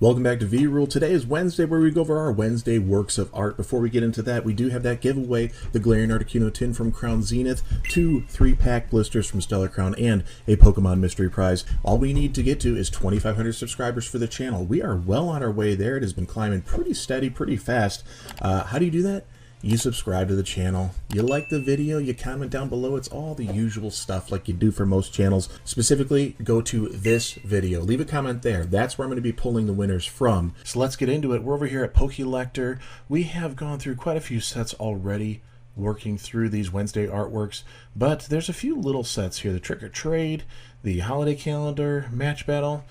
Welcome back to V-Rule. Today is Wednesday, where we go over our Wednesday works of art. Before we get into that, we do have that giveaway, the Glaring Articuno tin from Crown Zenith, 2 3-pack blisters from Stellar Crown, and a Pokemon mystery prize. All we need to get to is 2,500 subscribers for the channel. We are well on our way there. It has been climbing pretty steady, pretty fast. How do you do that? You subscribe to the channel, you like the video, you comment down below. It's all the usual stuff like you do for most channels. Specifically, go to this video, leave a comment there. That's where I'm going to be pulling the winners from. So let's get into it. We're over here at Pokelector. We have gone through quite a few sets already, working through these Wednesday artworks, but there's a few little sets here. The Trick or Trade, the Holiday Calendar, Match Battle.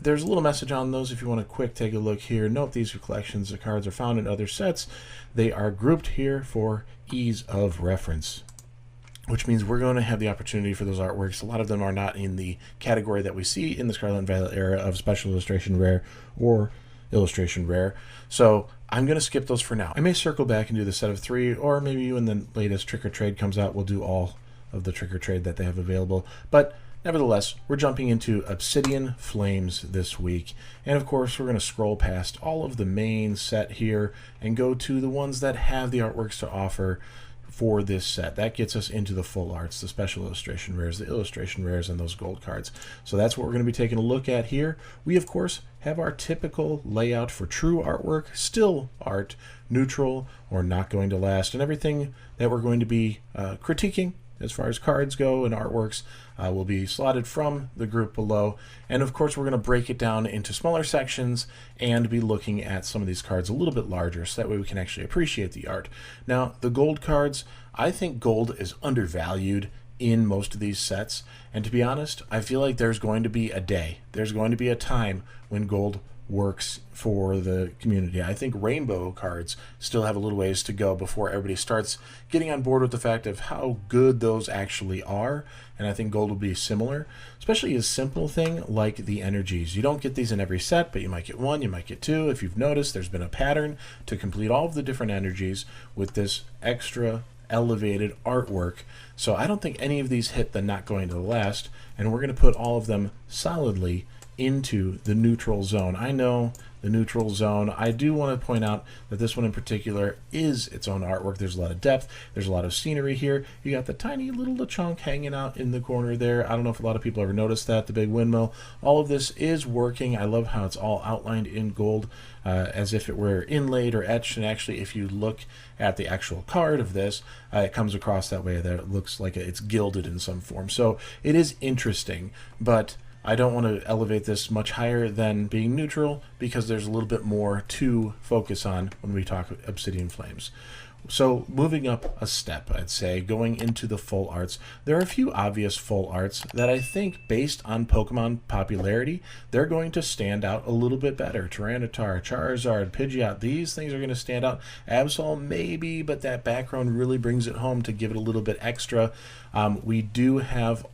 There's a little message on those if you want to quick take a look here. Note these collections of cards are found in other sets. They are grouped here for ease of reference, which means we're going to have the opportunity for those artworks. A lot of them are not in the category that we see in the Scarlet and Violet era of Special Illustration Rare or Illustration Rare. So I'm going to skip those for now. I may circle back and do the set of 3, or maybe when the latest Trick or Trade comes out, we'll do all of the Trick or Trade that they have available. But nevertheless, we're jumping into Obsidian Flames this week. And of course, we're going to scroll past all of the main set here and go to the ones that have the artworks to offer for this set. That gets us into the full arts, the special illustration rares, the illustration rares, and those gold cards. So that's what we're going to be taking a look at here. We, of course, have our typical layout for true artwork, still art, neutral, or not going to last, and everything that we're going to be critiquing as far as cards go and artworks will be slotted from the group below. And of course, we're going to break it down into smaller sections and be looking at some of these cards a little bit larger, so that way we can actually appreciate the art. Now, the gold cards, I think gold is undervalued in most of these sets. And to be honest, I feel like there's going to be a day, there's going to be a time when gold works for the community. I think rainbow cards still have a little ways to go before everybody starts getting on board with the fact of how good those actually are, and I think gold will be similar, especially a simple thing like the energies. You don't get these in every set, but you might get 1, you might get 2. If you've noticed, there's been a pattern to complete all of the different energies with this extra elevated artwork. So I don't think any of these hit the not going to last, and we're going to put all of them solidly into the neutral zone. I know the neutral zone. I do want to point out that this one in particular is its own artwork. There's a lot of depth. There's a lot of scenery here. You got the tiny little Lechonk hanging out in the corner there. I don't know if a lot of people ever noticed that. The big windmill. All of this is working. I love how it's all outlined in gold as if it were inlaid or etched. And actually, if you look at the actual card of this, it comes across that way. That it looks like it's gilded in some form. So it is interesting, but I don't want to elevate this much higher than being neutral because there's a little bit more to focus on when we talk Obsidian Flames. So moving up a step, I'd say, going into the full arts, there are a few obvious full arts that I think, based on Pokemon popularity, they're going to stand out a little bit better. Tyranitar, Charizard, Pidgeot, these things are going to stand out. Absol, maybe, but that background really brings it home to give it a little bit extra. We do have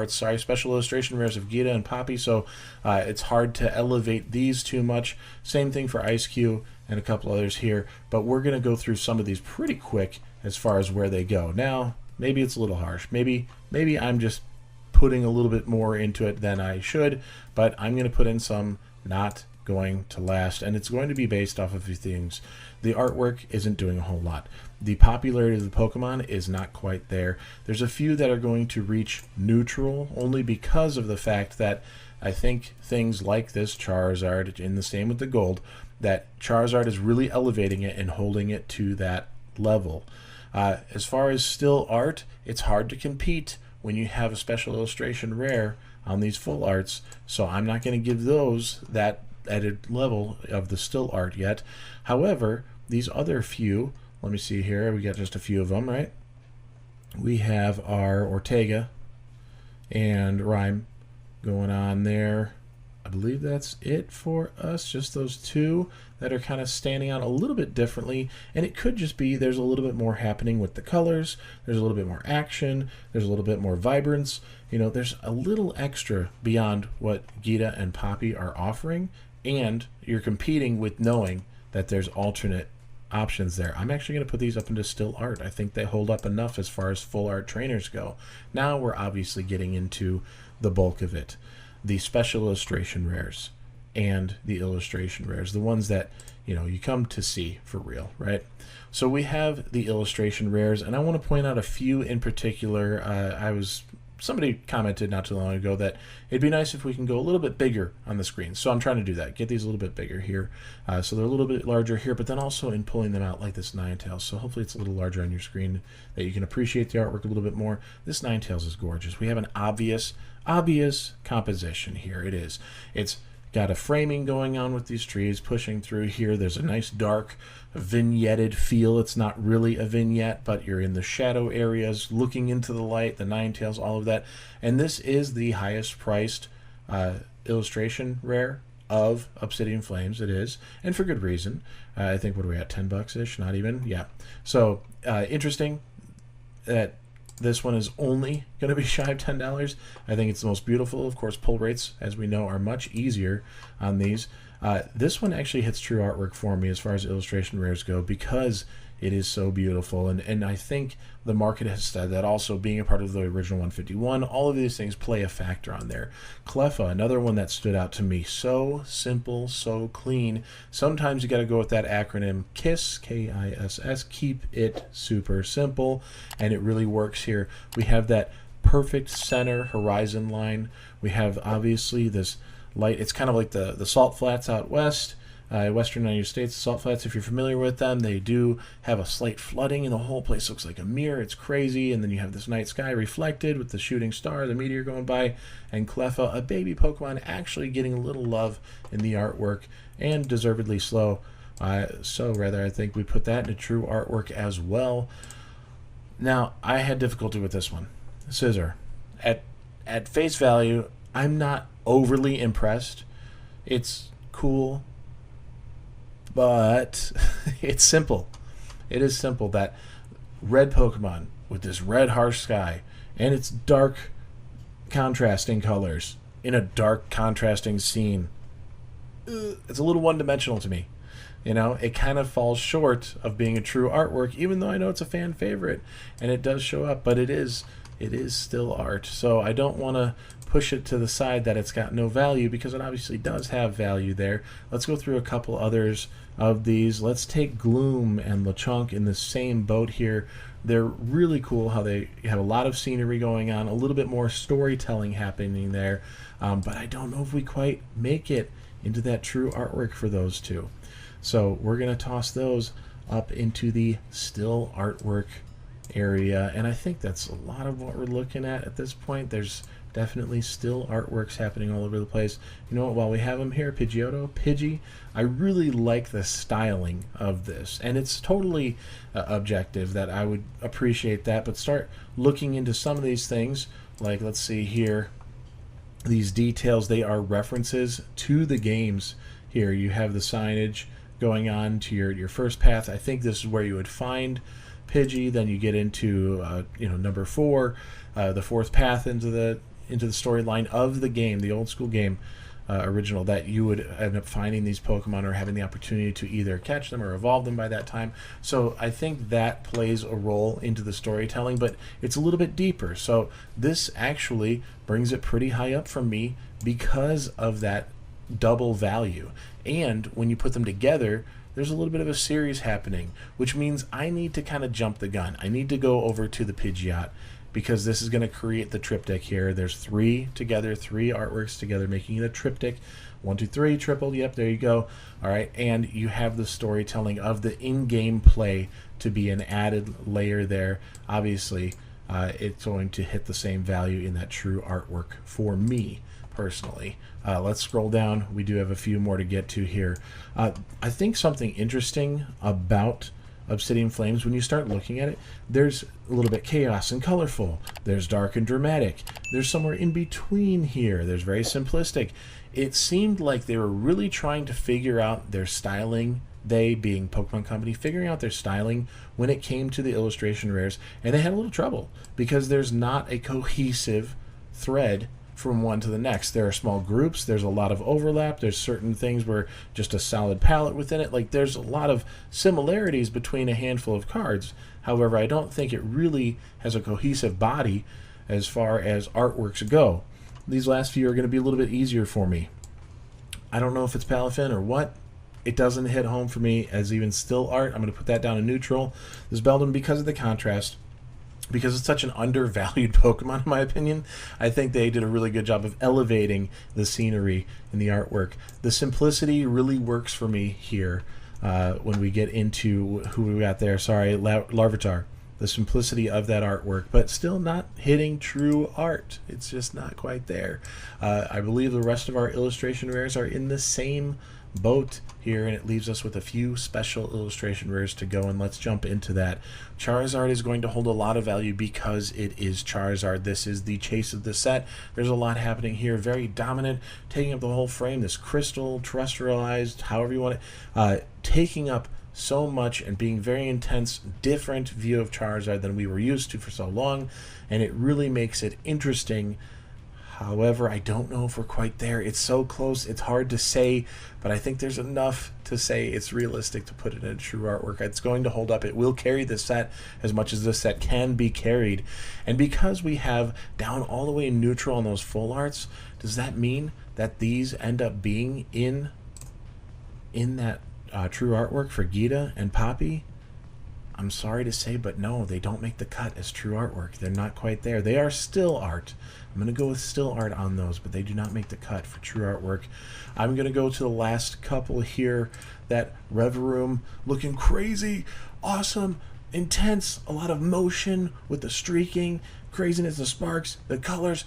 special illustration rares of Gita and Poppy, so it's hard to elevate these too much. Same thing for Ice Cube and a couple others here, but we're going to go through some of these pretty quick as far as where they go. Now, maybe it's a little harsh. Maybe I'm just putting a little bit more into it than I should, but I'm going to put in some not going to last, and it's going to be based off of a few things. The artwork isn't doing a whole lot. The popularity of the Pokemon is not quite there. There's a few that are going to reach neutral only because of the fact that I think things like this Charizard, in the same with the gold, that Charizard is really elevating it and holding it to that level. As far as still art, it's hard to compete when you have a special illustration rare on these full arts, so I'm not going to give those that added level of the still art yet. However, these other few, let me see here, we got just a few of them, right? We have our Ortega and Rhyme going on there. I believe that's it for us, just those two that are kind of standing out a little bit differently, and it could just be there's a little bit more happening with the colors, there's a little bit more action, there's a little bit more vibrance, there's a little extra beyond what Gita and Poppy are offering, and you're competing with knowing that there's alternate options there. I'm actually going to put these up into still art. I think they hold up enough as far as full art trainers go. Now we're obviously getting into the bulk of it. The special illustration rares. and the illustration rares, the ones that you come to see for real, right? So we have the illustration rares, and I want to point out a few in particular. Somebody commented not too long ago that it'd be nice if we can go a little bit bigger on the screen. So I'm trying to do that, get these a little bit bigger here. So they're a little bit larger here, but then also in pulling them out like this Ninetales. So hopefully it's a little larger on your screen that you can appreciate the artwork a little bit more. This Ninetales is gorgeous. We have an obvious composition here. It is. It's got a framing going on with these trees pushing through here. There's a nice dark vignetted feel. It's not really a vignette, but you're in the shadow areas looking into the light, the Ninetales, all of that. And this is the highest priced illustration rare of Obsidian Flames. It is, and for good reason. I think, what are we at, 10 bucks ish? Not even. Yeah. So interesting that this one is only going to be shy of $10. I think it's the most beautiful. Of course, pull rates, as we know, are much easier on these. This one actually hits true artwork for me as far as illustration rares go, because it is so beautiful. And I think the market has said that also, being a part of the original 151, all of these things play a factor on there. Cleffa, another one that stood out to me. So simple, so clean. Sometimes you got to go with that acronym KISS, K-I-S-S, keep it super simple, and it really works here. We have that perfect center horizon line. We have obviously this light. It's kind of like the salt flats out west. Western United States, salt flats, if you're familiar with them, they do have a slight flooding, and the whole place looks like a mirror. It's crazy. And then you have this night sky reflected with the shooting star, the meteor going by, and Cleffa, a baby Pokemon, actually getting a little love in the artwork, and deservedly so. I think we put that into true artwork as well. Now, I had difficulty with this one. Scissor. At face value, I'm not overly impressed. It's cool, but it's simple. It is simple. That red Pokemon with this red harsh sky, and its dark contrasting colors in a dark contrasting scene, it's a little one-dimensional to me. It kind of falls short of being a true artwork, even though I know it's a fan favorite and it does show up, but it is still art. So I don't want to push it to the side that it's got no value, because it obviously does have value there. Let's go through a couple others of these. Let's take Gloom and Lechonk in the same boat here. They're really cool how they have a lot of scenery going on, a little bit more storytelling happening there, but I don't know if we quite make it into that true artwork for those two. So we're going to toss those up into the still artwork area, and I think that's a lot of what we're looking at this point. There's definitely still artworks happening all over the place. You know what, while we have them here, Pidgey, I really like the styling of this, and it's totally objective that I would appreciate that, but start looking into some of these things, like let's see here, these details, they are references to the games. Here you have the signage going on to your first path. I think this is where you would find Pidgey. Then you get into number 4, the fourth path into the storyline of the game, the old school game original, that you would end up finding these Pokemon or having the opportunity to either catch them or evolve them by that time. So I think that plays a role into the storytelling, but it's a little bit deeper. So this actually brings it pretty high up for me because of that double value. And when you put them together, there's a little bit of a series happening, which means I need to kind of jump the gun. I need to go over to the Pidgeot, because this is going to create the triptych here. There's 3 together, 3 artworks together, making it a triptych. 1, 2, 3, triple. Yep, there you go. All right, and you have the storytelling of the in-game play to be an added layer there. Obviously, it's going to hit the same value in that true artwork for me personally. Let's scroll down. We do have a few more to get to here. I think something interesting about Obsidian Flames, when you start looking at it, there's a little bit chaos and colorful. There's dark and dramatic. There's somewhere in between here. There's very simplistic. It seemed like they were really trying to figure out their styling, they being Pokemon Company, figuring out their styling when it came to the illustration rares, and they had a little trouble because there's not a cohesive thread from one to the next. There are small groups, there's a lot of overlap, there's certain things where just a solid palette within it. Like, there's a lot of similarities between a handful of cards. However, I don't think it really has a cohesive body as far as artworks go. These last few are going to be a little bit easier for me. I don't know if it's Palafin or what. It doesn't hit home for me as even still art. I'm going to put that down in neutral. This Beldum, because of the contrast, because it's such an undervalued Pokemon, in my opinion, I think they did a really good job of elevating the scenery and the artwork. The simplicity really works for me here when we get into who we got there. Sorry, Larvitar. The simplicity of that artwork, but still not hitting true art. It's just not quite there. I believe the rest of our illustration rares are in the same boat here, and it leaves us with a few special illustration rares to go, and let's jump into that. Charizard is going to hold a lot of value because it is Charizard. This is the chase of the set. There's a lot happening here. Very dominant, taking up the whole frame. This crystal, terrestrialized, however you want it, taking up so much and being very intense, different view of Charizard than we were used to for so long, and it really makes it interesting. However, I don't know if we're quite there. It's so close, it's hard to say, but I think there's enough to say it's realistic to put it in true artwork. It's going to hold up. It will carry this set as much as this set can be carried. And because we have down all the way in neutral on those full arts, does that mean that these end up being in that true artwork for Gita and Poppy? I'm sorry to say, but no, they don't make the cut as true artwork. They're not quite there. They are still art. I'm going to go with still art on those, but they do not make the cut for true artwork. I'm going to go to the last couple here. That Reverum looking crazy, awesome, intense, a lot of motion with the streaking, craziness, the sparks, the colors.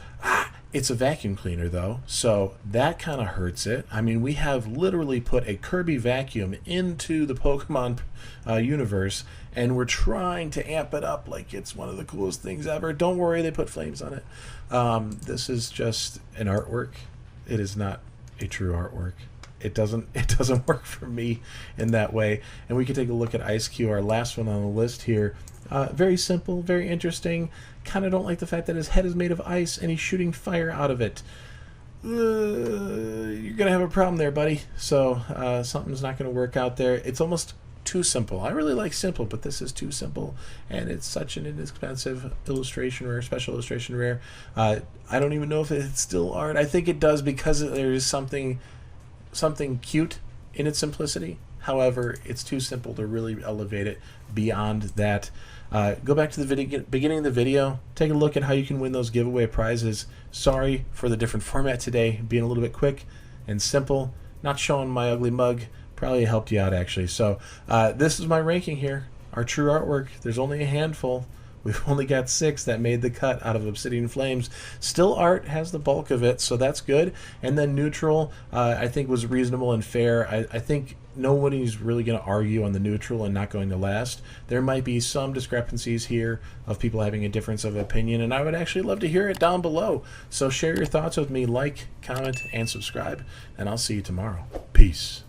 It's a vacuum cleaner, though, so that kind of hurts it. I mean, we have literally put a Kirby vacuum into the Pokemon universe, and we're trying to amp it up like it's one of the coolest things ever. Don't worry, they put flames on it. This is just an artwork. It is not a true artwork. It doesn't work for me in that way. And we can take a look at Ice Cube, our last one on the list here. Very simple, very interesting. Kind of don't like the fact that his head is made of ice and he's shooting fire out of it. You're gonna have a problem there, buddy. So something's not gonna work out there. It's almost too simple. I really like simple, but this is too simple, and it's such an inexpensive illustration rare, special illustration rare. I don't even know if it's still art. I think it does because there is something cute in its simplicity. However, it's too simple to really elevate it beyond that. Go back to the beginning of the video, take a look at how you can win those giveaway prizes. Sorry for the different format today, being a little bit quick and simple, not showing my ugly mug. Probably helped you out, actually. So this is my ranking here. Our true artwork, there's only a handful. We've only got 6 that made the cut out of Obsidian Flames. Still art has the bulk of it, so that's good. And then neutral, I think was reasonable and fair. I think nobody's really going to argue on the neutral and not going to last. There might be some discrepancies here of people having a difference of opinion, and I would actually love to hear it down below. So share your thoughts with me, like, comment, and subscribe, and I'll see you tomorrow. Peace.